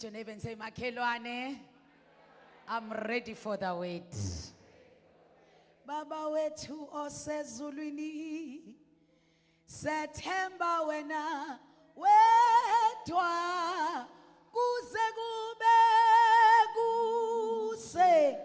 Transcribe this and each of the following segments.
Your neighbor and say, Makhelwane, I'm ready for the wait. Baba wethu osezulwini, Sethemba wena wedwa, kuze kube kuse.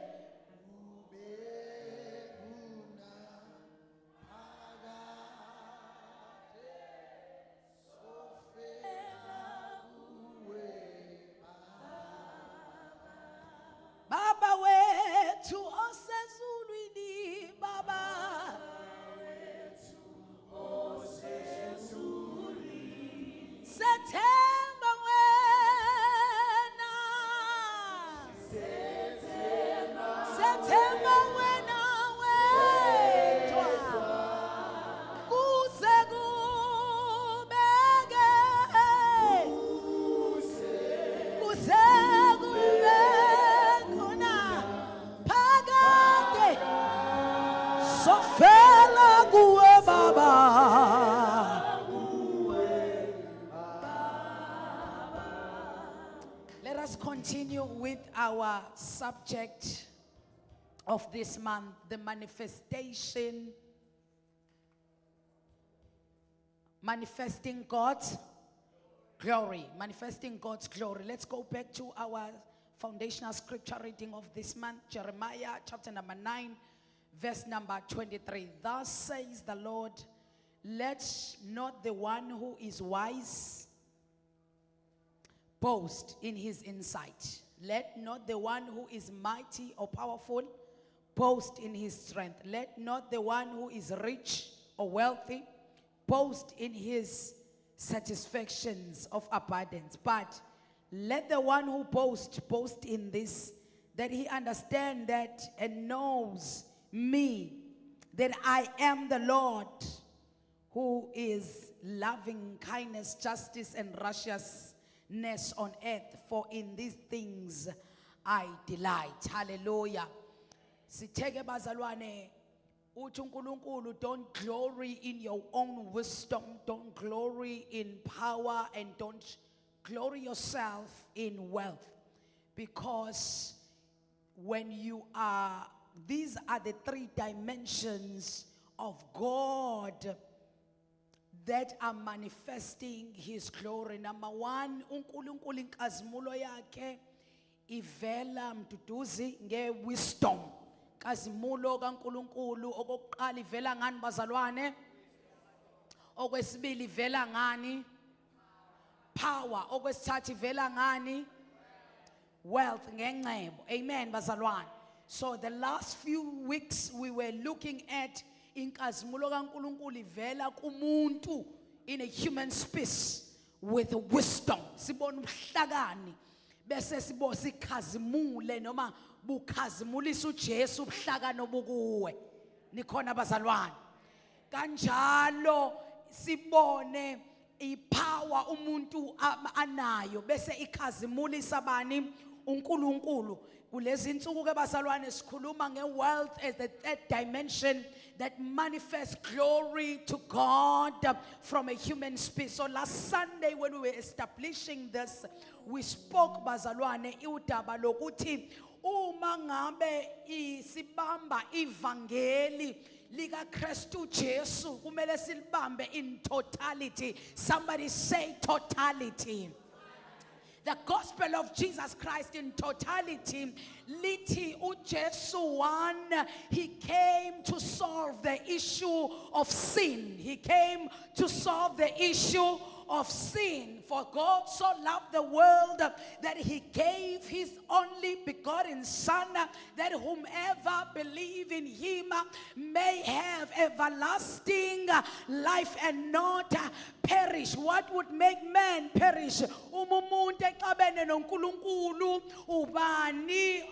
Baba wethu osezulwini, Baba wethu osezulwini, Sethemba wena, Sethemba wena wedwa, kuze kubeke, kuze kubeke. Sofela kuwe Baba. Let us continue with our subject of this month, the manifesting God's glory. Manifesting God's glory. Let's go back to our foundational scripture reading of this month, Jeremiah chapter number 9. Verse number 23. Thus says the Lord, let not the one who is wise boast in his insight. Let not the one who is mighty or powerful boast in his strength. Let not the one who is rich or wealthy boast in his satisfactions of abundance. But let the one who boast in this, that he understand that and knows me, that I am the Lord, who is loving kindness, justice, and righteousness on earth. For in these things I delight. Hallelujah. Sitheke bazalwane, uthi uNkulunkulu, don't glory in your own wisdom, don't glory in power, and don't glory yourself in wealth. Because when you are, these are the three dimensions of God that are manifesting his glory. Number one, uNkulunkulu inkazimulo yakhe ivela mduduzi nge-wisdom. Kazimulo kaNkulunkulu okokuqala ivela ngani bazalwane? Okwesibili ivela ngani? Power. Okwesithathu ivela ngani? Wealth, ngengcebo. Amen bazalwane. So the last few weeks we were looking at inkazimulo kaNkulunkulu ivela kumuntu in a human space with wisdom. Sibona ubuhlakani bese sibo sikhazimule noma bukhazimulisa uJesu ubuhlakani obukuwe. Nikhona bazalwane. Kanjalo sibone ipower umuntu anayo bese ikhazimulisa bani? uNkulunkulu. Kulezi insuku ke bazalwane sikhuluma ngewealth as the third dimension that manifests glory to God from a human space. So last Sunday when we were establishing this, we spoke bazalwane udaba lokuthi uma ngabe isibamba ivangeli lika Kristu Jesu kumele silibambe in totality. Somebody say totality. The gospel of Jesus Christ in totality. Lithi uJesu one, he came to solve the issue of sin. He came to solve the issue of sin. For God so loved the world that he gave his only begotten Son, that whomever believe in him may have everlasting life and not perish. What would make man perish? Umuntu exabene noNkulunkulu ubani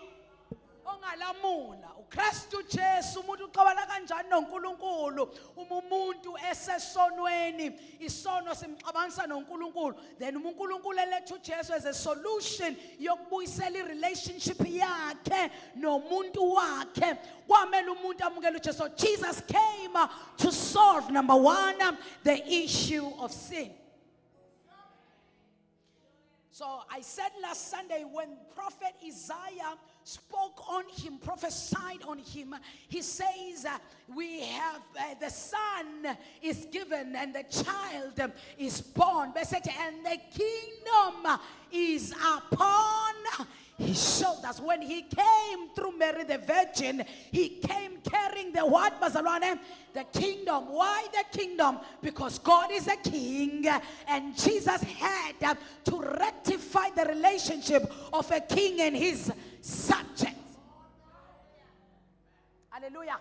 ongalamula? uKristu Jesu. Umuntu uqabana kanjani noNkulunkulu? Umuntu esesonweni, isono simxabanisa noNkulunkulu. Then uNkulunkulu eletha uJesu as a solution yokubuyisela irelationship yakhe nomuntu wakhe. Kwamele umuntu amukele uJesu. So Jesus came to solve, number one, the issue of sin. So I said last Sunday when Prophet Isaiah spoke on him, prophesied on him, he says, we have, the son is given and the child is born. And the kingdom is upon his shoulders. When he came through Mary the Virgin, he came carrying the what, Bazalwane? The kingdom. Why the kingdom? Because God is a king, and Jesus had to rectify the relationship of a king and his subjects. Hallelujah.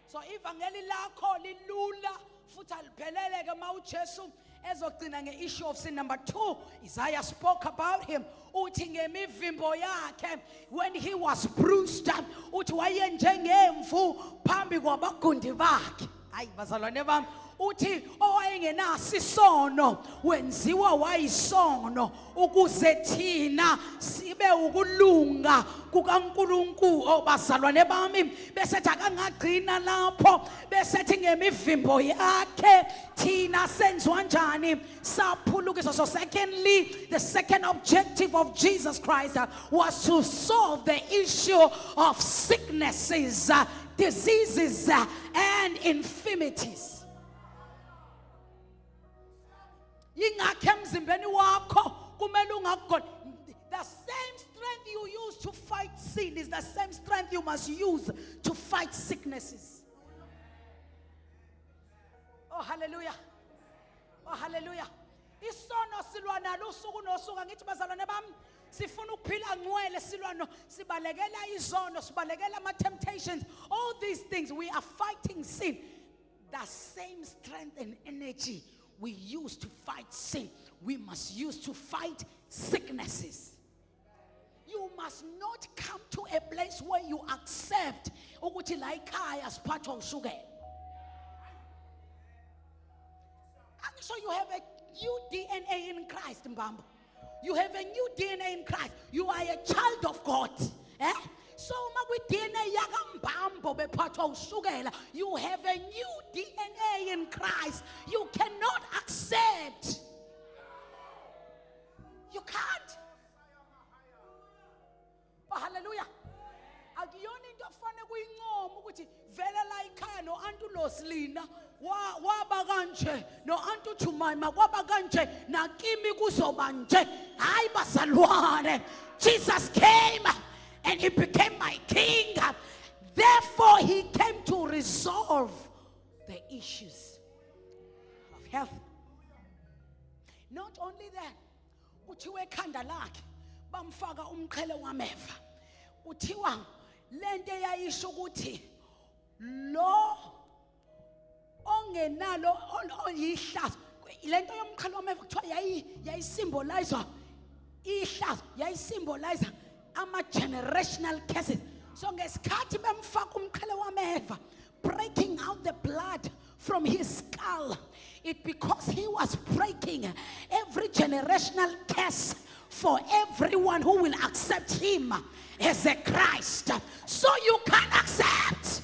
So ivangeli lakho lilula futhi aliphelele ke mawuJesu ezogcina ngeissue of sin. Number 2, Isaiah spoke about him. Uthi ngemivimbo yakhe, when he was bruised up, uthi wayenjengemvu phambi kwabagundi bakhe. Hayi bazalwane bami, uthi owayengenaso isono wenziwa wayisono ukuze thina sibe ukulunga kukaNkulunkulu. Obazalwane bami, besethi akangagcina lapho, besethi ngemivimbo yakhe thina senziwa njani saphulukiswa. So secondly, the second objective of Jesus Christ was to solve the issue of sicknesses, diseases, and infirmities. The same strength you use to fight sin is the same strength you must use to fight sicknesses. Oh, hallelujah. Oh, hallelujah. Isono silwa nalo usuku nosuku. Ngithi bazalwane bami, sifuna ukuphila ngcwele silwa sibalekela izono, sibalekela ama temptations. All these things, we are fighting sin. The same strength and energy we use to fight sin, we must use to fight sicknesses. You must not come to a place where you accept ukuthi la ekhaya siphathwa ushukela. So you have a new DNA in Christ, Mbambo. You have a new DNA in Christ. You are a child of God. Eh? So DNA you have a new DNA in Christ. You cannot accept. You can't. Oh, hallelujah. Akuyona into ofane kuyincoma ukuthi vele la ekhaya no antu loslina waba kanje no antu Jumaima kwaba kanje nakimi kuzoba nje. Hayi bazalwane, Jesus came and he became my king. Therefore he came to resolve the issues of health. Not only that, uthiwe ekhanda lakhe bamfaka umqhele wameva. Uthiwa lento eyayisho ukuthi lo ongenalo oyihlazo, lento yomqhele wameva kuthiwa yayisymbolize ihlazo, yayisymbolize ama generational curses. So ngesikhathi bemfaka umqhele wameva, breaking out the blood from his skull, it because he was breaking every generational curse for everyone who will accept him as a Christ. So you can accept.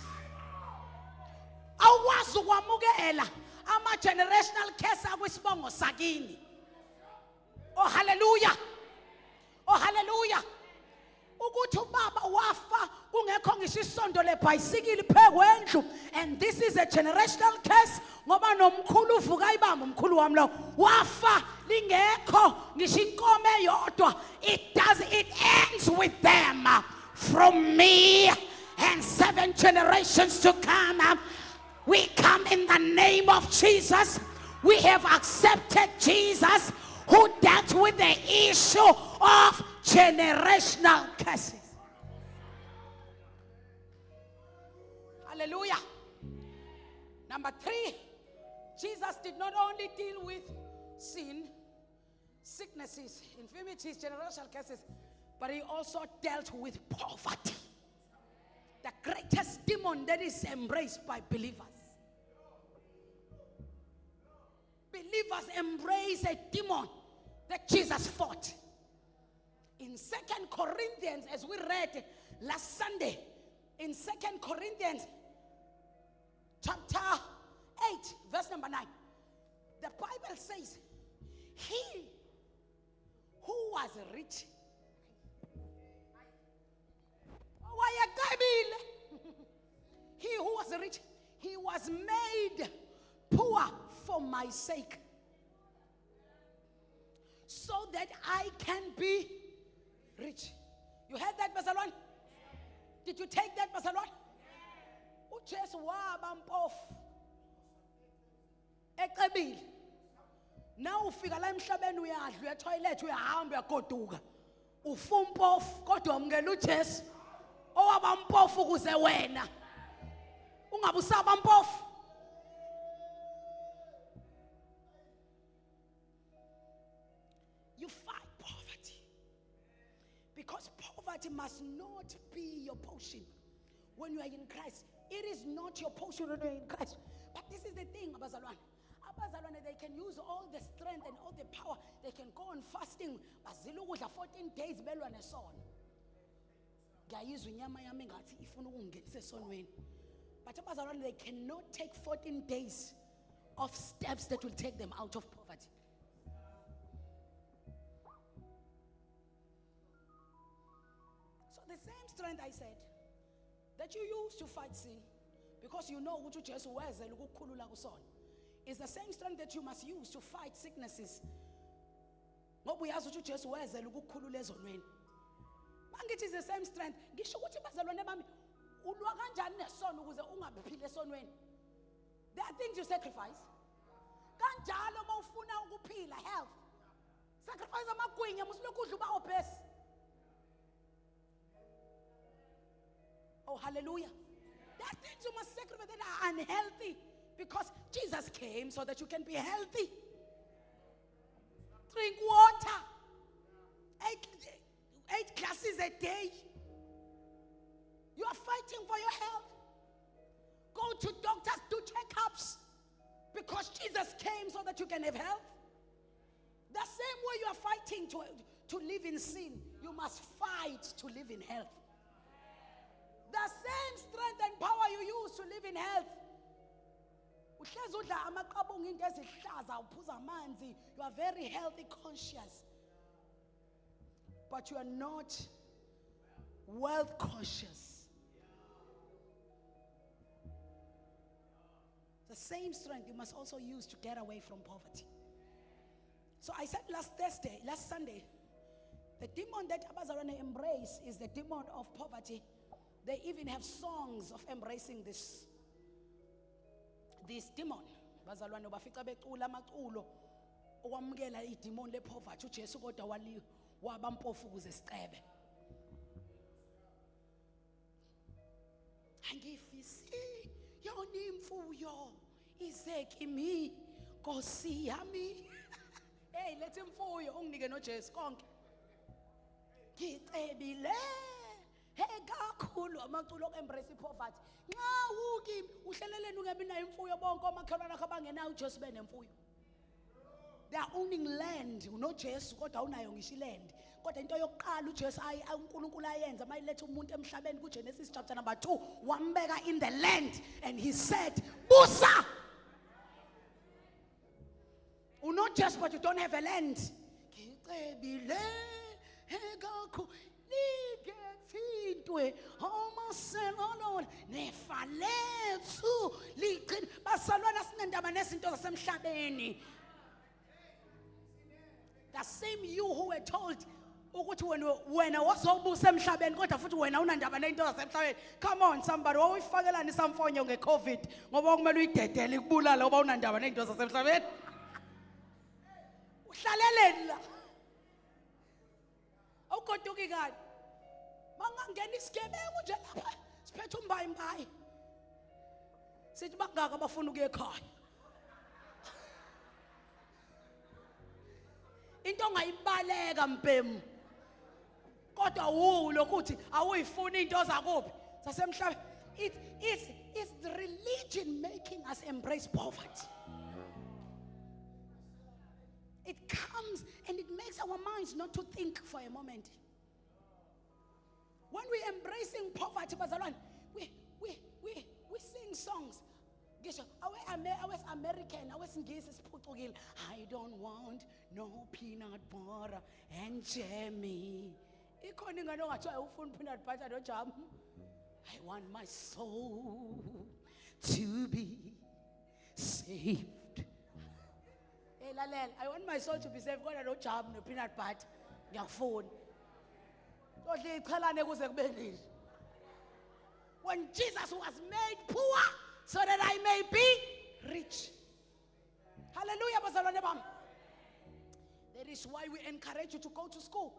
Awazi ukwamukela ama generational curse akwisibongo sakini. Oh hallelujah. Oh hallelujah. Ukuthi ubaba wafa kungekho ngisho isondo lebhayisikili phekwendlu, and this is a generational curse ngoba nomkhulu uvuka ibamba umkhulu wami lo wafa lingekho ngisho inkomo eyodwa. It ends with them from me and 7 generations to come. We come in the name of Jesus. We have accepted Jesus who dealt with the issue of generational curses. Hallelujah. Number 3, Jesus did not only deal with sin, sicknesses, infirmities, generational curses, but he also dealt with poverty. The greatest demon that is embraced by believers. Believers embrace a demon that Jesus fought. In 2 Corinthians, as we read last Sunday, in 2 Corinthians chapter 8, verse number 9, the Bible says, he who was rich. Wayekabile. He who was rich, he was made poor for my sake, so that I can be rich. You heard that, Bazalwan? Did you take that, Bazalwan? Ujesu waba mpofu eqebile. Now ufika la emhlabeni uyadla uyatoilet uyahamba uyagoduka. Ufumpofu kodwa umngela uJesu owaba mpofu ukuze wena ungabe usaba mpofu. You fight poverty because poverty must not be your portion when you are in Christ. It is not your portion when you are in Christ. But this is the thing, Abazalwane. Abazalwane, they can use all the strength and all the power. They can go on fasting. Bazila ukudla 14 days belwa nesono. Ngiyayizwa inyama yami ngathi ifuna ukungenisa esonweni. But Abazalwane, they cannot take 14 days of steps that will take them out of poverty. So the same strength I said that you use to fight sin, because you know what you just wears is the same strength that you must use to fight sicknesses. What we ask what you just wears it is the same strength. There are things you sacrifice. Health. Sacrifice obese. Oh, hallelujah. There are things you must sacrifice that are unhealthy, because Jesus came so that you can be healthy. Drink water. 8 glasses a day. You are fighting for your health. Go to doctors, do checkups, because Jesus came so that you can have health. The same way you are fighting to live in sin, you must fight to live in health. The same strength and power you use to live in health. You are very healthy conscious, but you are not wealth conscious. The same strength you must also use to get away from poverty. So I said last Sunday, the demon that Abazalwane embrace is the demon of poverty. They even have songs of embracing this demon. Bazalwane bafika becula amaculo okwamukela idemon lepoverty. uJesu kodwa waba mpofu ukuze sicebe. Angifisi yona imfuyo izekimi Nkosi yami. Hey, let's imfuyo unginike noJesu konke. Ngicebile kakhulu amaculo embrace poverty. Nxa ukimi uhleleleni ungabi nayo imfuyo bonke omakhelwana akho abangenayo uJesu benemfuyo. They are owning land, unoJesu kodwa unayo ngisho land. Kodwa into yokuqala uJesu uNkulunkulu ayenza mayiletha umuntu emhlabeni kuGenesis chapter number 2, wambeka in the land and he said, "Busa." UnoJesu but you don't have a land. Ngicebile kakhulu ligethintwe omaselolo nefalethu liqina basalwana sinendaba nezinto zasemhlabeni. The same you who were told ukuthi wena wazobusa emhlabeni kodwa futhi wena unandaba nezinto zasemhlabeni. Come on somebody, oyifakelani samfonyo ngeCovid ngoba kumele uyidedele ikubulala ngoba unandaba nezinto zasemhlabeni. Uhlaleleni la. Awugoduki kani? Mangangena isigebengu nje lapha siphethe umbayimbayi. Sithi bangaka abafuna ukuya ekhaya. Into ongayibaleka mpemu. Kodwa lokhuthi awuyifuna into zakuphi zasemhlabeni. It's the religion making us embrace poverty. It comes and it makes our minds not to think for a moment. When we're embracing poverty, we sing songs. Ngisho American, awesingisi siphucukile. I don't want no peanut butter and jammy. Ikhona ingane ongathiwa ufuna peanut butter no jam. I want my soul to be saved. Hey lalela, I want my soul to be saved. Kodwa no jam no peanut butter. Ngiyafuna. Kodwa ichalane kuze kube nini. When Jesus was made poor so that I may be rich. Hallelujah, bazalwane bami. That is why we encourage you to go to school.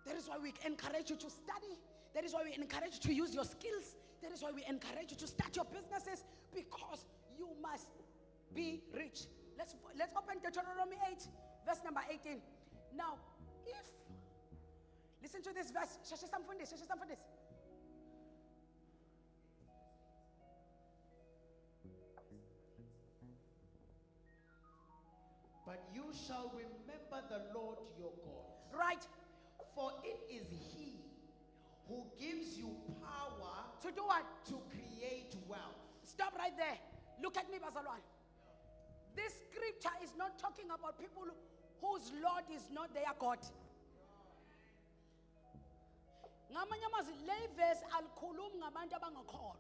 That is why we encourage you to study. That is why we encourage you to use your skills. That is why we encourage you to start your businesses, because you must be rich. Let's open Deuteronomy 8, verse number 18. Now, if listen to this verse, shashe samfundisi. But you shall remember the Lord your God. Right. For it is He who gives you power To do what? to create wealth. Stop right there. Look at me, bazalwane. This scripture is not talking about people whose Lord is not their God. Ngamanye amazwi le verse alikhulumi ngabantu abangakholwa.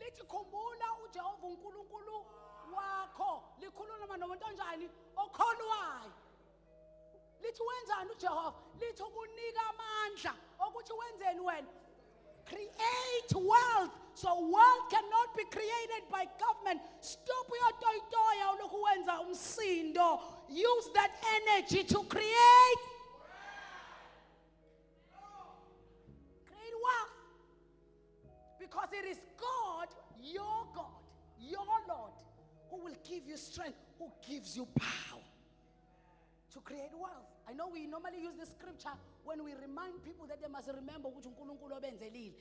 Lithi khumbula uJehova uNkulunkulu wakho. Likhuluma nomuntu onjani? Okholwayo. Lithi wenzani uJehova? Lithi ukunika amandla ukuthi wenzeni wena? Create wealth. So wealth cannot be created by government. Stop your toy ulokhu wenza umsindo. Use that energy to create wealth. Because it is God, your Lord, who will give you strength, who gives you power to create wealth. I know we normally use this scripture when we remind people that they must remember ukuthi uNkulunkulu obenzelile.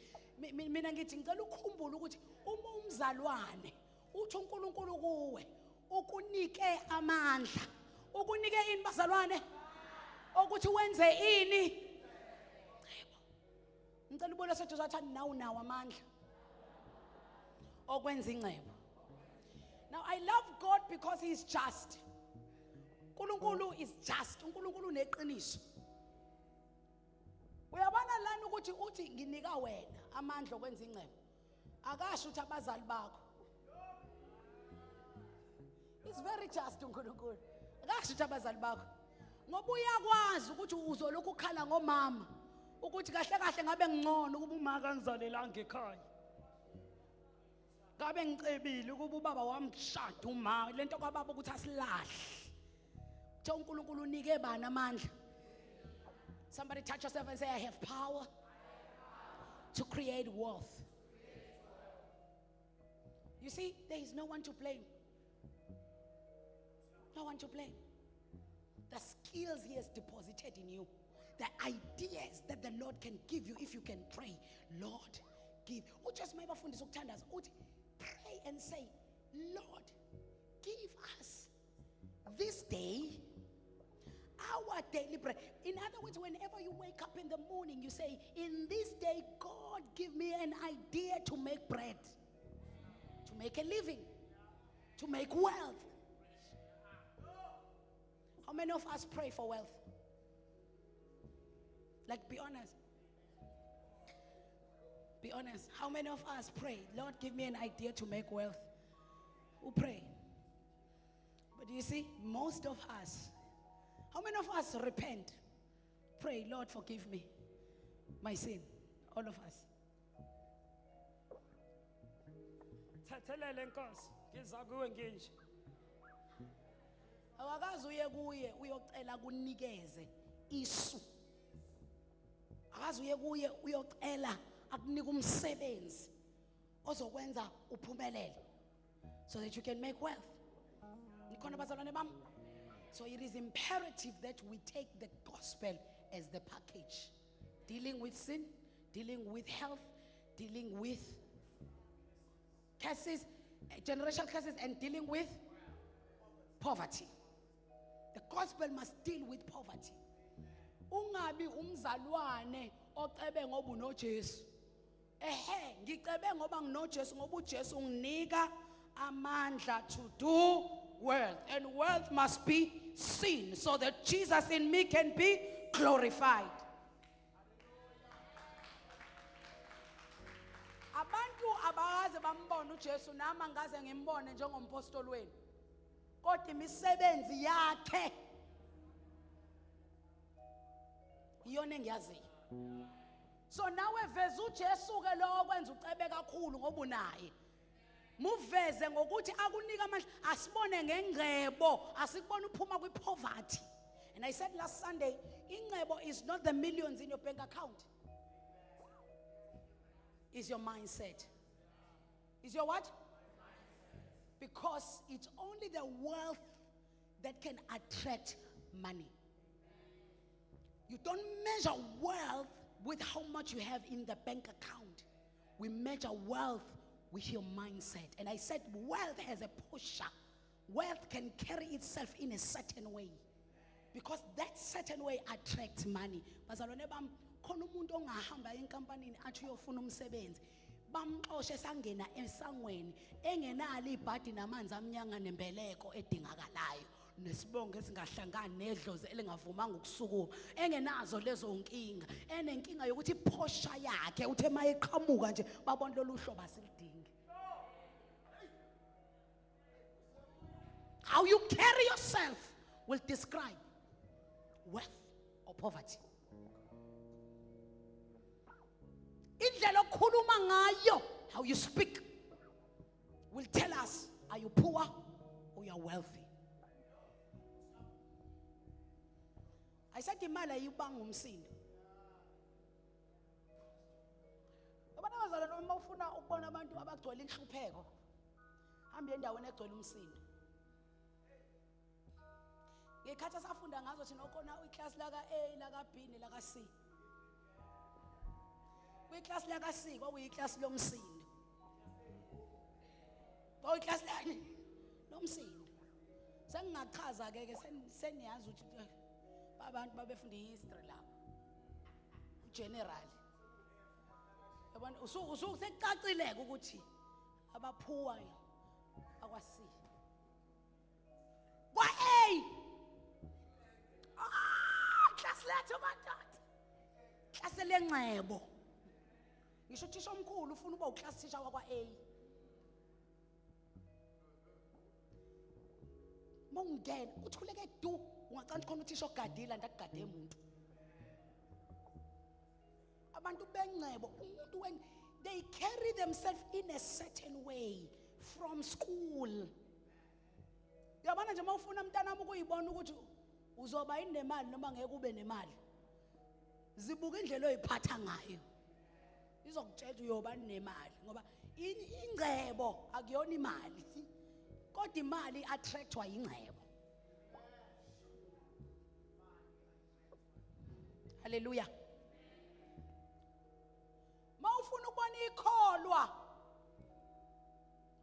Mina ngithi ngicela ukukhumbula ukuthi uma umzalwane uthi uNkulunkulu kuwe ukunike amandla, ukunike ini bazalwane? Ukuthi wenze ini? Ngicela ubone sethu zathi nawu amandla okwenza ingcebo. Now I love God because He is just. uNkulunkulu is just. uNkulunkulu uneqiniso. Uyabona lana ukuthi uthi nginika wena amandla okwenza ingcebo. Akasho ukuthi abazali bakho. It's very just uNkulunkulu. Akasho ukuthi abazali bakho. Ngoba uyakwazi ukuthi uzolokhu ukhala ngomama ukuthi kahle kahle ngabe ngcono ukuba uma kanizalelanga ekhaya. Ngabe ngicebile ukuba ubaba wami kushada uma lento kwababa ukuthi asilahle. uNkulunkulu unike bani amandla? Somebody touch yourself and say, I have power to create wealth. You see, there is no one to blame. No one to blame. The skills He has deposited in you, the ideas that the Lord can give you if you can pray. Lord, give. Just my bafundisa ukuthandaza. Pray and say, Lord, give us this day our daily bread. In other words, whenever you wake up in the morning, you say, in this day, God, give me an idea to make bread, to make a living, to make wealth. How many of us pray for wealth? Like, be honest. Be honest. How many of us pray, Lord, give me an idea to make wealth? Who pray? But you see, most of us, how many of us repent? Pray, Lord, forgive me my sin. All of us. Thathelele Nkosi, ngiza kuwe nginje. Awakazi uye kuye uyocela kunikeze isu. Akazi uye kuye uyocela akunika umsebenzi ozokwenza uphumelele so that you can make wealth. Nikhona bazalwane bami? So it is imperative that we take the gospel as the package. Dealing with sin, dealing with health, dealing with curses, generational curses, and dealing with poverty. The gospel must deal with poverty. Ungabi umzalwane ocebe ngoba unoJesu. ngicebe ngoba nginoJesu ngoba uJesu unginika amandla to do wealth, and wealth must be seen so that Jesus in me can be glorified. Abantu abaze bambona uJesu nami angaze ngimbone njengompostoli wenu, kodwa imisebenzi yakhe iyona engiyaziyo. So nawe veza uJesu ke lo okwenza ucebe kakhulu ngoba unaye. Muveze ngokuthi akunika amandla, asibone ngengcebo, asikubone uphuma kwipoverty. And I said last Sunday, ingcebo is not the millions in your bank account. Is your mindset. Is your what? Because it's only the wealth that can attract money. You don't measure wealth with how much you have in the bank account. We measure wealth with your mindset. And I said wealth has a posture. Wealth can carry itself in a certain way, because that certain way attracts money. Bazalwane bam, khona umuntu ongahamba enkampanini athi uyofuna umsebenzi, bamxoshe sangena esangweni engenalo ibhadi namanzi amnyanga nembeleko edingakalayo, nesibongo esingahlangani nedlozi elingavumanga ukusukuma, engenazo lezo nkinga, enenkinga yokuthi iphosha yakhe uthe mayeqhamuka nje babona lolu hlobo asilidingi. How you carry yourself will describe wealth or poverty. Indlela okhuluma ngayo, how you speak, will tell us, are you poor or you are wealthy? I said imali ayibanga umsindo. Abantu abazalwane uma ufuna ukubona abantu abagcwele inhlupheko, hamba endaweni egcwele umsindo. Ngekhathi safunda ngazo thina ukhona iclass laka A, laka B nelaka C. Kwiclass laka C kwakuyiclass lomsindo. Kwakuyiclass lani lomsindo. Sengingachaza ke seniyazi ukuthi abantu babefunda history lapha. General. Yabona usucacile ukuthi abaphuwa akwasi. Kwa A. Class lethu batata. Class lengcebo. Ngisho uthisha omkhulu ufuna uba uclass teacher wakwa A. Mongena uthuleke du ungaqala khona uthisha ogadila ndakugade umuntu. Abantu bengcebo umuntu when they carry themselves in a certain way from school. Yabona nje mawufuna umntanami ukuyibona ukuthi uzoba inemali noma ngeke ube nemali, zibuka indlela oyiphatha ngayo, izokutshela uyoba nemali ngoba ingcebo akuyona imali, kodwa imali attractwa ingcebo. Hallelujah. Mawufuna ukubona ikholwa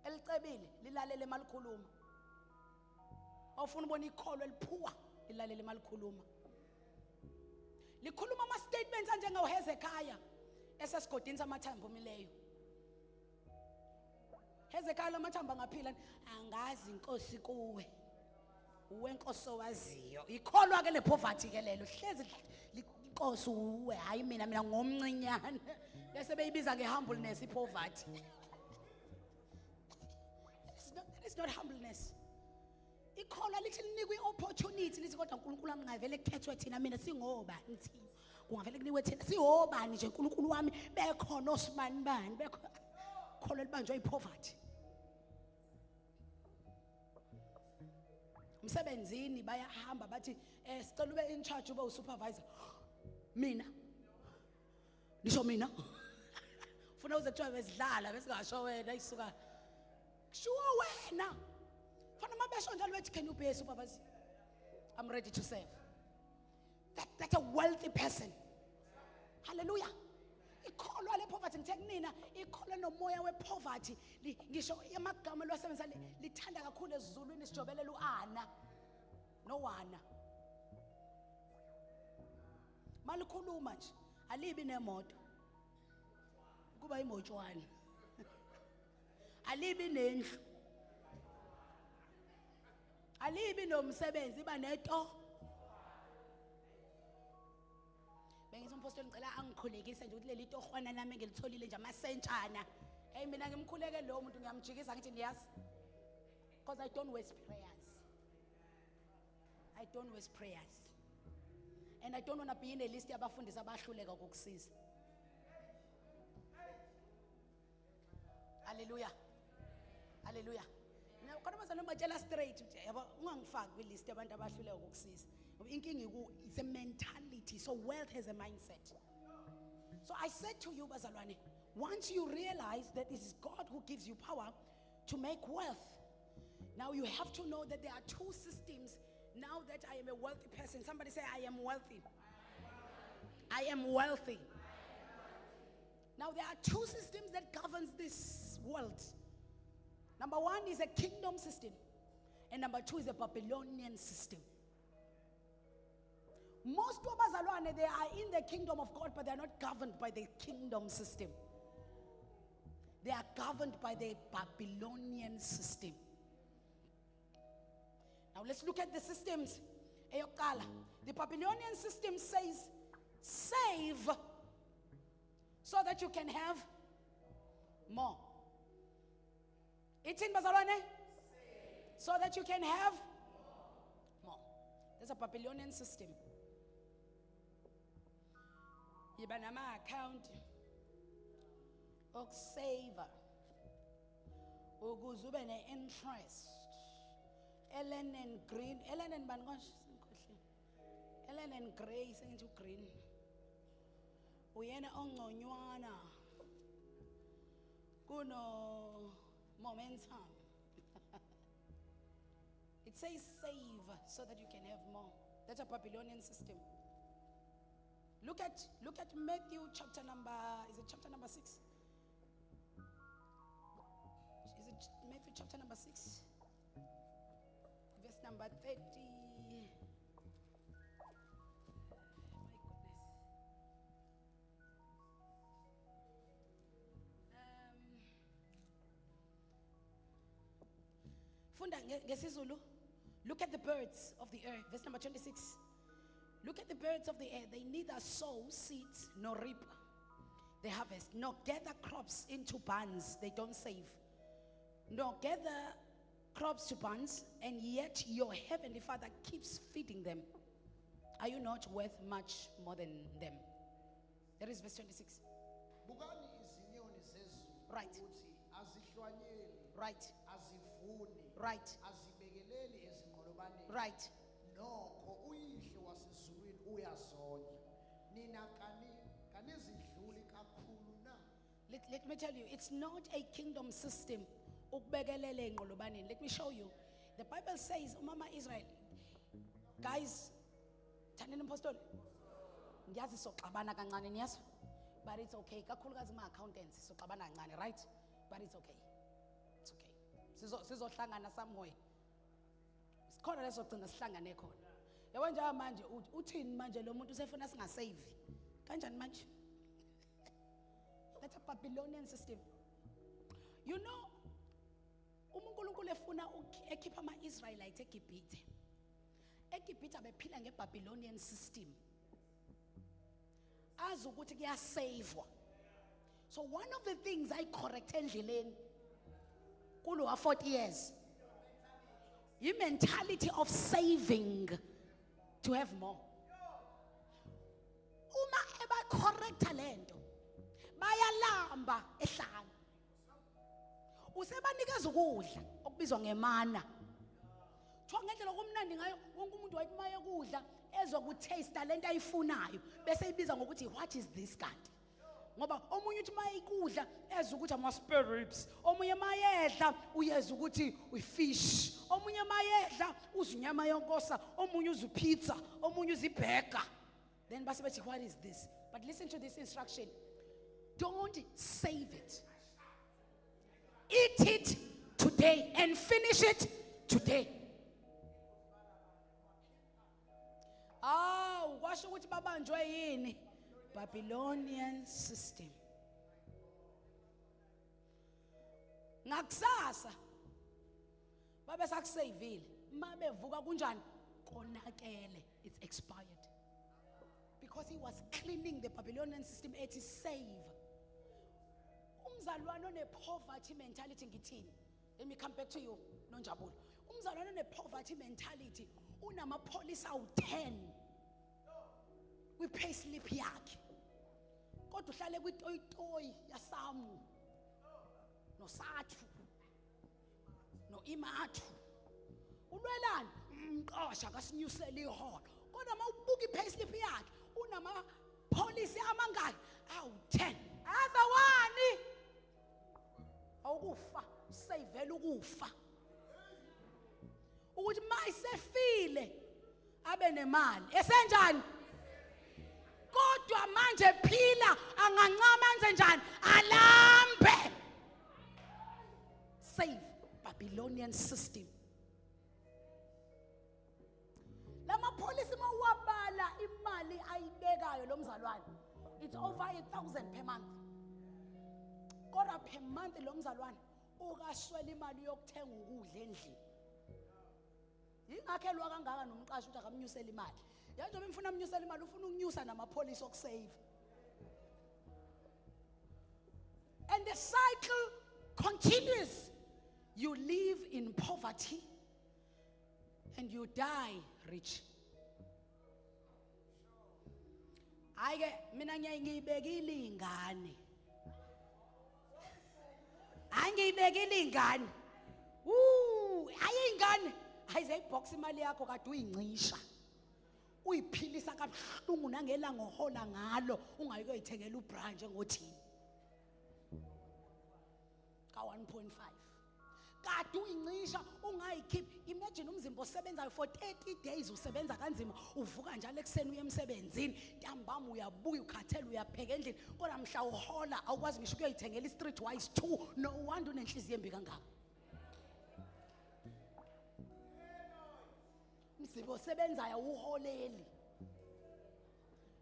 elicebile lilalele malikhuluma. Mawufuna ukubona ikholwa eliphuwa lilalele malikhuluma. Likhuluma ama statements anjenga uHezekiah esesigodini samathambo omileyo. Hezekiah lamathambo angaphila, angazi inkosi kuwe, uwenkosi owaziyo. Ikholwa ke le poverty ke lelo, hlezi inkosi uwe, hayi mina ngomncinyane. Bese beyibiza ngehumbleness ipoverty. That is not humbleness. Ikholwa lithi linikwe opportunity lithi kodwa uNkulunkulu wami ngavele kukhethwe thina, mina singoba ngithi kungavele kunikwe thina sihobani nje uNkulunkulu wami bekhona osibani bani bekhona. Kholwa libanjwa ipoverty. Umsebenzini bayahamba bathi sicela ube in charge ube usupervisor. Mina nisho mina ufuna uzethwa bezidlala besingasho wena ayisuka sure wena fana mabesho njalo bethi can you be a supervisor? I'm ready to serve. That's a wealthy person. Hallelujah. Ikholwa le poverty ngithe kunina ikholwa nomoya we poverty ngisho amagama lwasebenza lithanda kakhulu esiZulwini sijobelela uAna noWana. Malikhuluma nje alibi nemoto kuba imotshwana. Alibi nendlu. Alibi nomsebenzi iba neto. Bengithi umpostoli ngicela angikhulekise nje ukuthi leli tohwana nami ngilitholile nje amasentshana. Hey mina ngimkhuleke lo muntu ngiyamjikisa ngithi ndiyazi. Because I don't waste prayers. I don't waste prayers. And I don't want to be in a list yabafundisi abahluleka ukukusiza. Hallelujah. Hallelujah. Now kodwa bazalwane batshela straight yabo ungangifaki kwi list yabantu abahluleka ukukusiza. Ngoba inkinga iku it's a mentality. So wealth has a mindset. So I said to you bazalwane, once you realize that it is God who gives you power to make wealth, now you have to know that there are two systems. Now that I am a wealthy person, somebody say I am wealthy. I am wealthy. Now there are two systems that governs this world. Number one is a kingdom system, and number two is a Babylonian system. Most wabazalwane, they are in the kingdom of God, but they are not governed by the kingdom system. They are governed by the Babylonian system. Now let's look at the systems. The Babylonian system says, save so that you can have more. It's in Bazalwane? So that you can have more. There's a Babylonian system. Yibanama account save ukuze ube ne-interest. Ellen and Green, Ellen and Bangosh, Ellen and Gray, into green. Uyena ongconywana. Kuno momentum. It says save so that you can have more. That's a Babylonian system. Look at Matthew chapter number, is it chapter number 6? Is it Matthew chapter number 6? Verse number 30. My goodness. Funda look at the birds of the earth. Verse number 26. Look at the birds of the air. They neither sow seeds nor reap. They harvest, nor gather crops into barns. They don't save. Nor gather crops to barns, and yet your heavenly Father keeps feeding them. Are you not worth much more than them? That is verse 26. Bukani izinyoni zezulu Right. ukuthi azihlwanyeli, Right. azivuni, Right. azibekeleli ezinqolobaneni. Right. Nokho uyihle wasezulwini uyazondla. Nina kanizidluli kakhulu na. Let me tell you, it's not a kingdom system. Ukubekelele enqolobaneni. Let me show you. The Bible says, Mama Israel, guys, thandeni impostoli. Ngiyazi soxabana kancane niyazwa. But it's okay. Kakhulukazi ama-accountants soxabana kancane, right? But it's okay. It's okay. Sizohlangana somewhere. Sikhona leso gcina sihlangane khona. Yabo nje manje uthini manje lo muntu usefuna singasave. Kanjani manje? That's a Babylonian system. You know, uNkulunkulu efuna ekhipha ama-Israelites eGibhithe. eGibhithe bephila ngeBabylonian system. Azi ukuthi kuyasavwa. So one of the things I correct endleleni kulo 40 years, the mentality of saving to have more. Uma eba correcta lento, bayalamba ehlanga. Usebanikeza ukudla okubizwa ngemana. Tshwa ngendlela okumnandi ngayo wonke umuntu wathi maye ukudla ezwa ku-taste lento ayifunayo bese ibiza ngokuthi what is this kanti? Ngoba omunye uthi maye ikudla ezwa ukuthi ama-spare ribs, omunye mayedla uyezwa ukuthi uyi-fish, omunye mayedla uzwa inyama yonkosa, omunye uzwa pizza, omunye uzwa ibhega. Then base bethi what is this? But listen to this instruction. Don't save it. Eat it today and finish it today. Kwasho ukuthi babanjwe yini? Babylonian system. ngakusasa babe sakusavile mabe vuka kunjani konakele it's expired because he was cleaning the Babylonian system ethi save umzalwane one poverty mentality ngithini let me come back to you Nonjabulo umzalwane one poverty mentality unama police awu10 kwi payslip yakhe kodwa uhlale kwitoyitoyi yasamu noSathu no Imathu ulwelani mqasha kasinyusela iholo kodwa mawubuka ipayslip yakhe unama police amangaki awu10 azawani awukufa savela ukufa ukuthi mayisefile abe nemali esenjani kodwa manje phila angancama enze njani alambe save Babylonian system lama policy mawabala imali ayibekayo lo mzalwane it's over 1,000 per month kodwa per month lo mzalwane ukaswela imali yokuthenga ukudla endlini ingakhelwa kangaka nomqashi ukuthi akamnyusela imali yazi noma ufuna umnyusela imali ufuna ukunyusa namapolice okusave and the cycle continues you live in poverty and you die rich ayike mina ngiyibekile ingane angiyibekile ingane ayingane ayizayibhox imali yakho kade uyincisha uyiphilisa kabuhlungu nangelanga ohola ngalo ungayi kuyithengela ubranch ngothini ka 1.5 kade uyincisha ungayikhiphi imagine umzimba osebenzayo for 30 days usebenza kanzima uvuka njalo ekseni uye emsebenzini ntambama uyabuya ukhathela uyapheka endlini kodwa mhla uhola awukwazi ngisho ukuyithengela i-street wise 2 no wonder unenhliziyo embi kangaka umzimba osebenzayo uholeli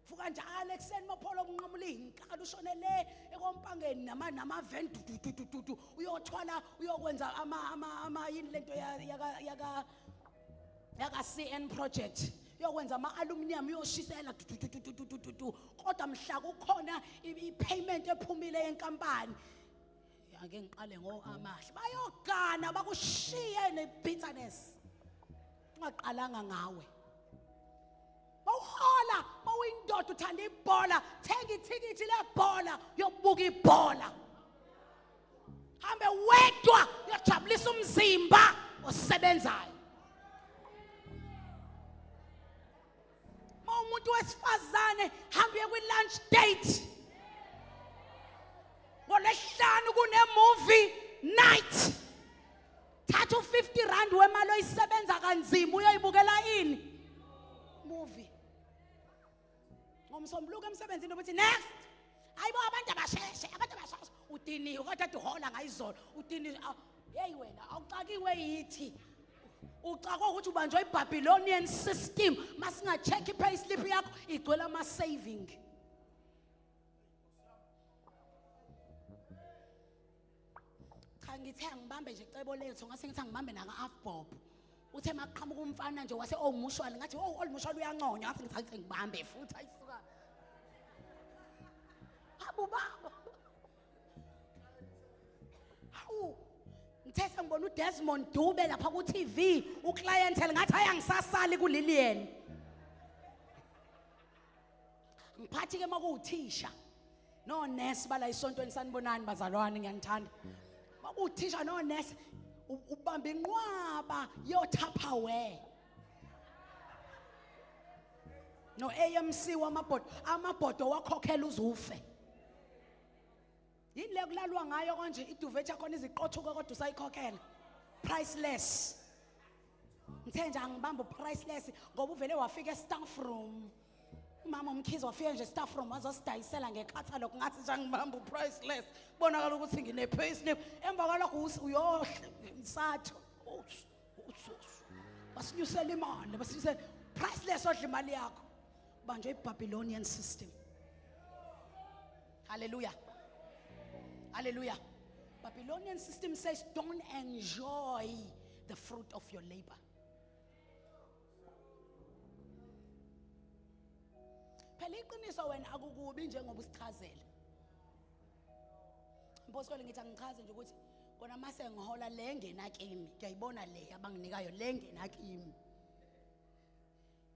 vuka njalo ekseni mapholo kunqamula izinkalo ushone le ekompangeni nama van dudududu uyothwala uyokwenza ama yini lento yaka CN project uyokwenza ama aluminium uyoshisela dudududu kodwa mhla kukhona i-payment ephumile yenkampani ake ngiqale ngoamahle bayogana bakushiye nebitterness ungaqalanga ngawe bawuhola bawuyindoda uthanda ibhola thenga ithikithi lebhola yokubuka ibhola hambe wedwa uyajabulisa umzimba osebenzayo umuntu wesifazane hambe kwi lunch date ngolesihlanu kune movie night thatha u50 wemali oyisebenza kanzima uyoyibukela ini movie ngomsombuluko emsebenzini ubuthi next ayibo abantu abasheshe udiniwe kodwa uhola ngayizolo udiniwe hey wena awuxakiwe yithi ucaka ukuthi ubanjwe iBabylonian system masinga check ipay slip yakho igcwele ama saving cha ngithe ngibambe nje icebo lethu ngase ngithi ngibambe naka afbob uthe maqhamuka umfana nje wase omushwali ngathi olmushwali uyanconya ngase ngithi ngibambe futhi ayisuka abubaba hawu ngithe ngibona uDesmond Dube lapha ku TV uclientele ngathi ayangisasali ku Lillian ngiphathi ke makuthisha no nurse bala isontweni sanibonani bazalwane ngiyanithanda makuthisha no nurse ubamba inqwaba yoTupperware no AMC amabhodo wakhokhela uzufe yini le kulalwa ngayo konje iduvetha khona iziqothuka kodwa usayikhokhela priceless ngithe nje angibamba priceless ngoba uvele wafika e-staff room umama umkhizi wafika nje staff room wazosidayisela ngecatalog ngathi nje angibamba priceless bonakala ukuthi ngine payslip emva kwalokho uyohle isathu basinyusela imali basinyusela priceless odla imali yakho banjwe iBabylonian system hallelujah hallelujah Babylonian system says don't enjoy the fruit of your labor. Phela iqiniso wena akukubi njengoba usichazela. Mpostoli ngithi angichaze nje ukuthi kona mase ngihola le ngena kimi. Ngiyayibona le abanginikayo le ngena kimi.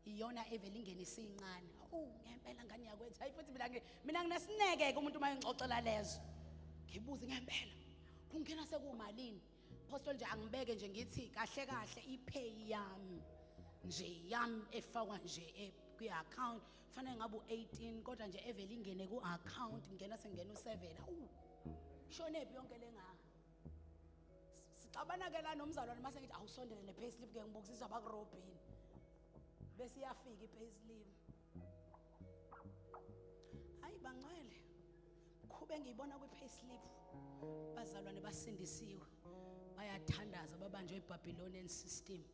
Iyona evele ingenisa incane. Ngempela ngani yakwenza. Hayi futhi mina nginesineke ke umuntu mayengixoxela lezo. Ngibuze ngempela. Kungena sekumalini? Apostoli nje angibeke nje ngithi kahle kahle ipay yami nje yami efakwa nje kwi account fanele ngabe u18 kodwa nje evele ingene ku account ngena sengena u7. Shonephi yonke lenga. Sixabana ke la nomzalwane mase ngithi awusondele ne payslip ke ngibukisisa abakurobhini. Bese iyafika ipayslip. Hayi bangcwele. Khube ngiyibona kwi payslip. Bazalwane basindisiwe. Bayathandaza babanjwe iBabylonian system.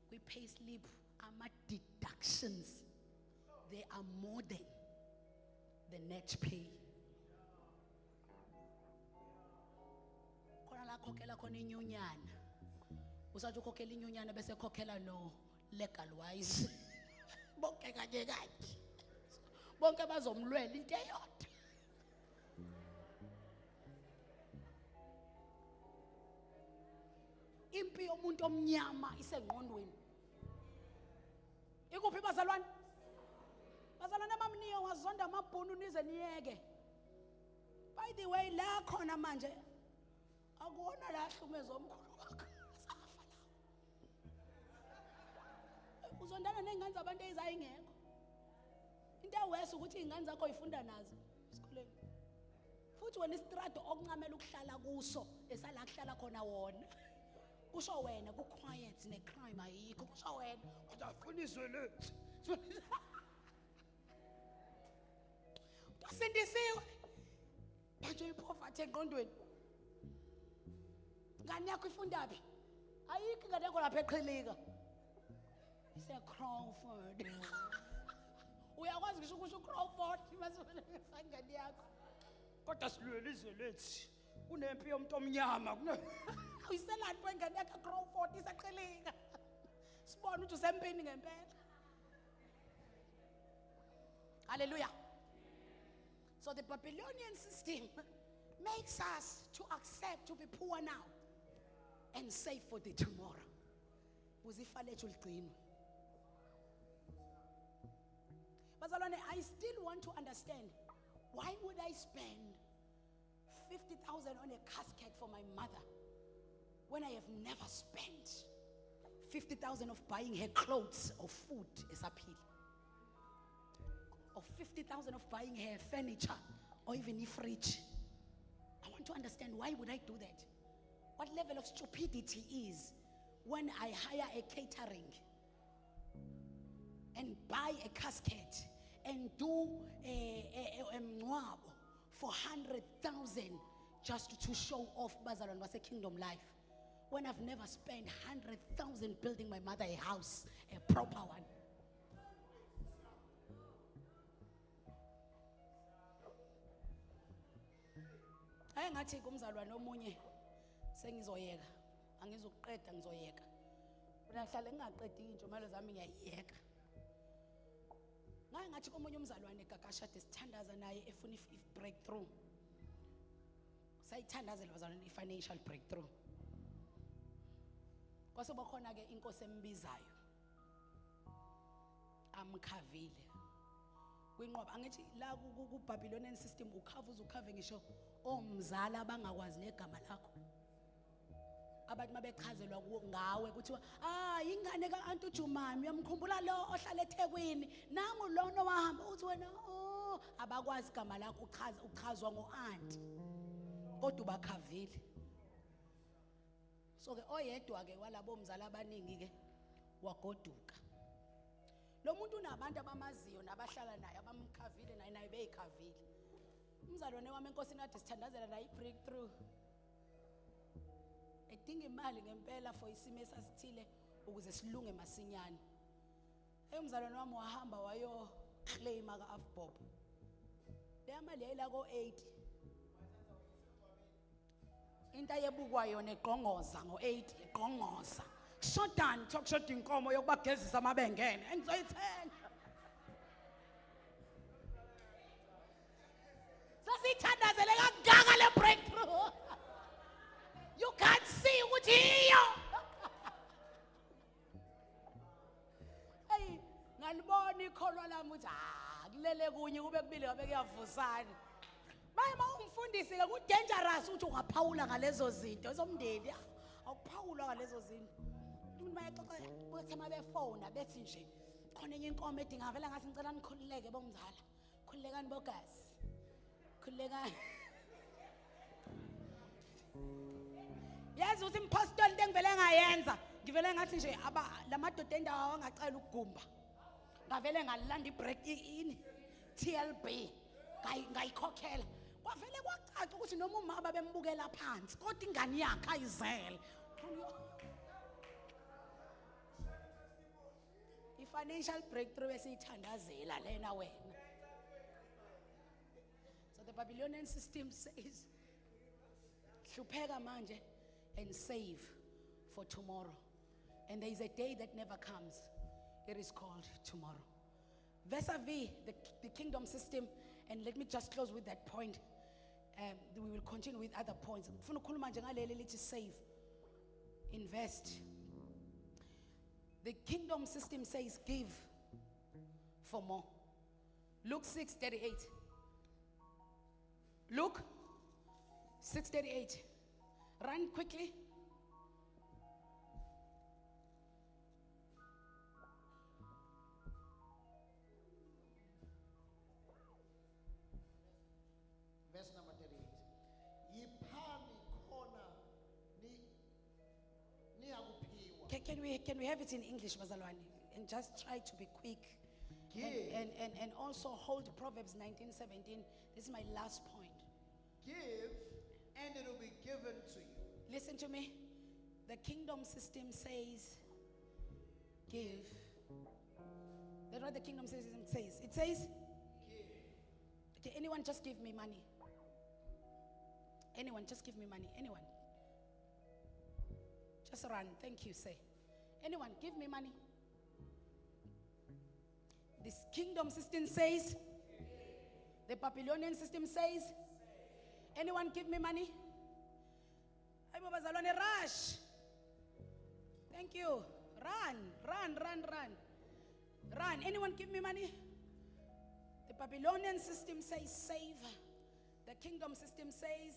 Kwi payslip ama deductions they are more than the net pay. Khona la khokhela khona inyunyana. Usathi ukhokhela inyunyana bese khokhela no legal wise. Bonke kanye kanje. Bonke bazomlwela into eyodwa. Impi yomuntu omnyama isengqondweni. Ikuphi bazalwane? Bazalwane bamniyo wazonda amabhunu nize niyeke. By the way la khona manje akuona la hlumezo omkhulu wakho. Safa la. Uzondana nezingane zabantu ezayingekho. Into ewese ukuthi izingane zakho uyifunda nazo esikoleni. Futhi wena istrado okuncamela ukuhlala kuso esala kuhlala khona wona. Kusho wena ku quiet ne crime ayikho kusho wena kodwa afuniswe lethi. Usindisiwe. Manje ipoverty engqondweni. Ngani yakho ifundaphi? Ayikho ingane yakho lapha eqhilika. Ise Crawford. Uyakwazi ngisho ukusho Crawford masifana ngani yakho. Kodwa silwele izwe lethi. Kunempi yomuntu omnyama. Uyiselani kwengane yakhe Crawford isaqhilika. Sibona ukuthi usempini ngempela. Hallelujah. So the Babylonian system makes us to accept to be poor now and save for the tomorrow. Uzifalethu ligcino. Bazalwane, I still want to understand why would I spend 50,000 on a casket for my mother when I have never spent 50,000 of buying her clothes or food esaphila, or 50,000 of buying her furniture or even a fridge? I want to understand why would I do that? What level of stupidity is when I hire a catering and buy a casket and do a mngcwabo for 100,000 just to show off bazalwane base Kingdom Life, when I've never spent 100,000 building my mother a house, a proper one. Hayi ngathi kumzalwane omunye sengizoyeka, angizokuqeda ngizoyeka. Mina hlale ngingaqedi injomalo zami ngiyayiyeka. Ngaye ngathi komunye umzalwane gagashade sithandaza naye efuna breakthrough. Sayithandazela bazalwane financial breakthrough. Kwase bakhona ke inkosi embizayo. Amkhavile. Kwinqoba angithi la ku Babylonian system ukhave ngisho omzala abangakwazi negama lakho. Abantu mabechazelwa ngawe kuthiwa ingane kaAntu Jumami uyamkhumbula lo ohlala eThekwini nangu lona wahamba uthi wena abakwazi igama lakho uchazwa ngoAnti kodwa ubakhavile. So ke oyedwa ke walabo omzala abaningi ke wagoduka. Lo muntu unabantu abamaziyo nabahlala naye abamkhavile naye beyikhavile. Umzalwane wami enkosini ade sithandazela naye breakthrough. Edinga imali ngempela for isimo esasithile ukuze silunge masinyane. Umzalwane wami wahamba wayo claim aka Afbob. Le mali yayila ko 80. into ayebukwa yona eqongoza ngo-8 eqongoza kushodani kuthiwa kushoda inkomo yokubagezisa uma bengene engizoyithenga sasiyithandazele kangaka le breakthrough you can't see ukuthi iyo hey ngalibona ikholwa lami ukuthi kulele kunye kube kubili ngabe kuyavusana maye mawumfundisi ke ku dangerous ukuthi ungaphawula ngalezo zinto ezomndeni awuphawula ngalezo zinto umuntu mayaxoxa ukuthi mabefona bethi nje khona enye inkomo edinga vele ngathi ngicela nikhululeke bomzala khululekani bogazi khululekani yazi ukuthi impastor into engivele ngayenza ngivele ngathi nje lamadoda endawo angacela ukugumba ngavele ngalanda ibreak ini TLB ngayikhokhela kwavele kwacaca ukuthi noma umama bembukela phansi kodwa ingane yakhe ayizele i-financial breakthrough esiyithandazela lena wena so the Babylonian system says hlupheka manje and save for tomorrow and there is a day that never comes. It is called tomorrow. Vis-a-vis the kingdom system, and let me just close with that point. We will continue with other points. Ngifuna ukukhuluma nje ngaleli lithi save, invest. The kingdom system says give for more. Luke 6:38. Luke 6:38. Run quickly. Verse number 38. Yiphani khona niyakupiwa. Can we have it in English, Bazalwane? And just try to be quick. Give. And also hold Proverbs 19:17. This is my last point. Give, and it will be given to you. Listen to me. The kingdom system says, give. That's what the kingdom system says. It says, Give. okay, anyone just give me money. Anyone just give me money. Anyone. Just run. Thank you, say. Anyone, give me money. This kingdom system says, the Babylonian system says, anyone give me money? Hey, Babazalwane, rush. Thank you. Run. Run. Anyone give me money? The Babylonian system says save. The kingdom system says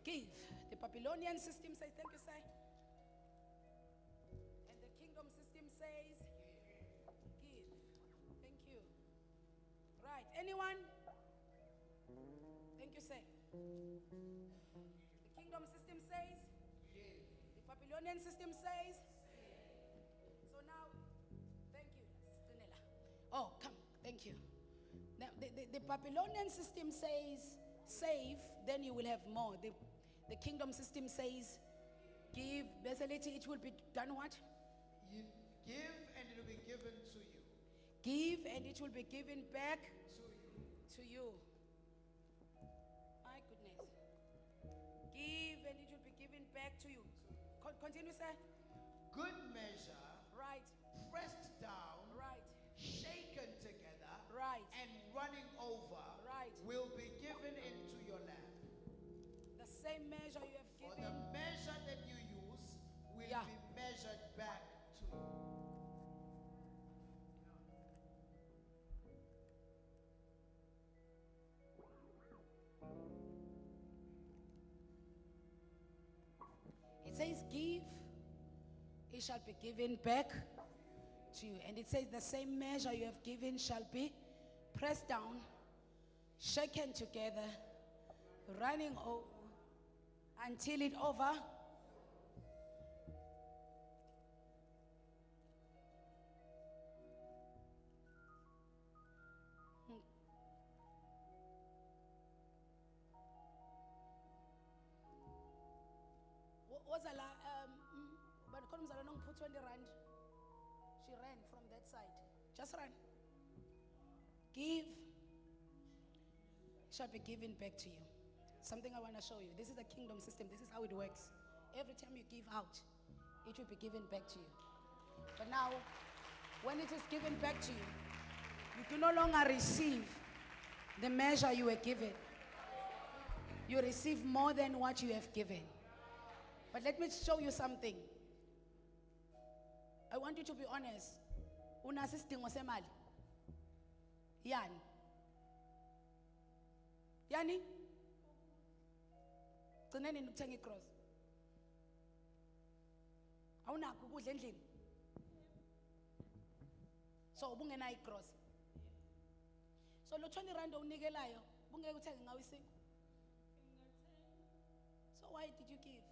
give. The Babylonian system says, thank you, sir. And the kingdom system says give. Thank you. Right. Anyone? Thank you, sir. The kingdom system says give. The Babylonian system says so now, thank you, Stanella. Oh, come. Thank you. Now, the Babylonian system says save, then you will have more. The kingdom system says give, basically it will be done what? You give, and it will be given to you. Give and it will be given back To you. to you. My goodness. Give and it will be given back to you. Continue, sir. Good measure, Right, pressed down, right, shaken together, right. and running over, Right. will be given into your lap. The same measure you have For given. the measure that you use will Yeah. be measured back to you. It says, give, it shall be given back to you. And it says, the same measure you have given shall be pressed down, shaken together, running over until it over. What's a but comes along put 20 rand. She ran from that side. Just run. Give shall be given back to you. Something I want to show you. This is a kingdom system. This is how it works. Every time you give out, it will be given back to you. But now, when it is given back to you, you do no longer receive the measure you were given. You receive more than what you have given. But let me show you something. I want you to be honest. Unasidingo semali. Yani. Yani. Gcineni ukuthenga igross. Awunakho ukudla endlini. So ubungena igross. So lo 20 rand unikelayo, bungeke uthenge ngawo isinko. So why did you give?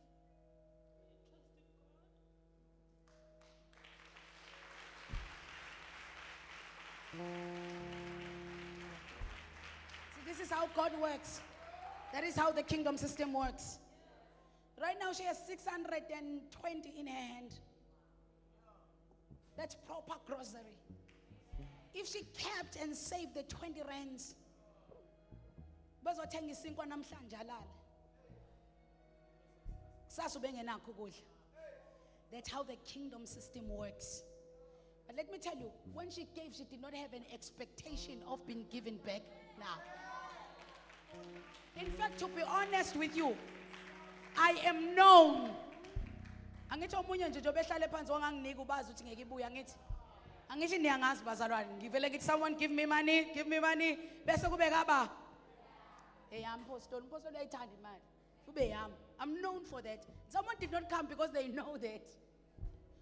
See, this is how God works. That is how the kingdom system works. Right now she has 620 in her hand. That's proper grocery. If she kept and saved the 20 rands, bazothenga isinkwa namhlanje alala. Kusasa ubengenakho ukudla. That's how the kingdom system works. But let me tell you, when she gave, she did not have an expectation of being given back now. In fact, to be honest with you, I am known. Angithi omunye nje jobe ehlale phansi wanganginika ubazi uthi ngeke ibuya ngithi. Angithi niyangazi bazalwane, ngivele ngithi someone give me money, bese kube kaba. Hey, Apostle uyayithanda imali. Kube yami. I'm known for that. Someone did not come because they know that.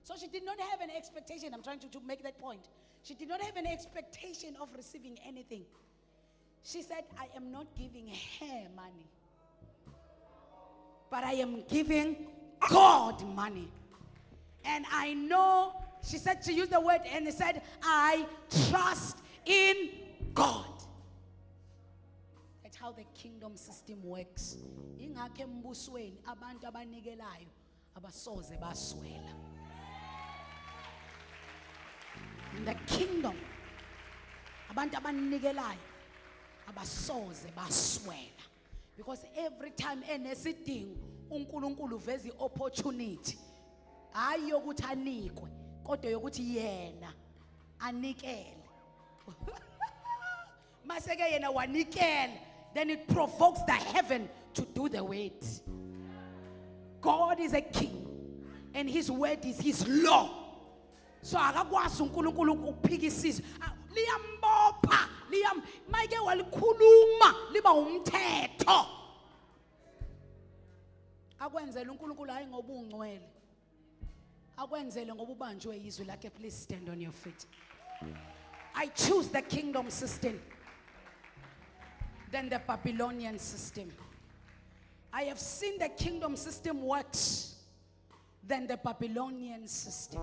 So she did not have an expectation. I'm trying to make that point. She did not have an expectation of receiving anything. She said, I am not giving her money, but I am giving God money. And I know, she said, she used the word and said, I trust in God. That's how the kingdom system works. Ingakho embusweni abantu abanikelayo abasoze baswela. In the kingdom, abantu abanikelayo abasoze baswela. Because every time enesidingo uNkulunkulu uveza iopportunity. Hayi yokuthi anikwe, kodwa yokuthi yena anikele. Maseke yena wanikele, then it provokes the heaven to do the word. God is a king and his word is his law. So akakwazi uNkulunkulu ukuphikisisa. Liyambopha, mayike walikhuluma liba umthetho. Akwenzele uNkulunkulu hayi ngoba ungcwele. Akwenzele ngoba ubanjwe yizwi lakhe. Please stand on your feet. I choose the kingdom system than the Babylonian system. I have seen the kingdom system works than the Babylonian system.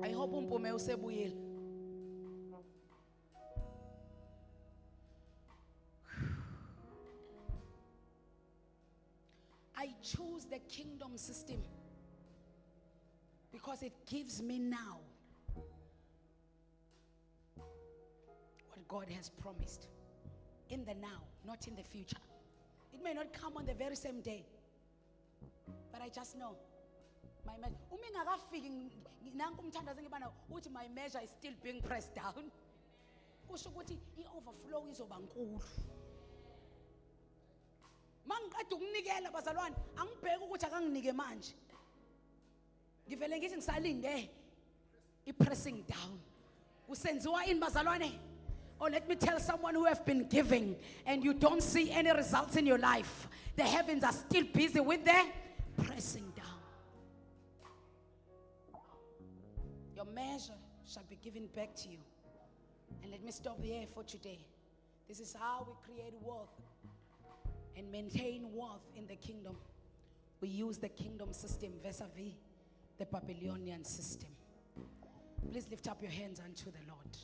I hope umpume usebuyile. I choose the kingdom system because it gives me now what God has promised. In the now, not in the future. It may not come on the very same day, but I just know my measure. My measure is still being pressed down. Overflow is obankulu. Mangiqeda ukunikela bazalwane, angibheke ukuthi akanginike manje. Ngivele ngithi ngisalinde pressing down. Kusenziwa ini bazalwane? Or let me tell someone who have been giving and you don't see any results in your life. The heavens are still busy with their pressing down. Your measure shall be given back to you. And let me stop here for today. This is how we create wealth and maintain wealth in the kingdom. We use the kingdom system vis-a-vis the Babylonian system. Please lift up your hands unto the Lord.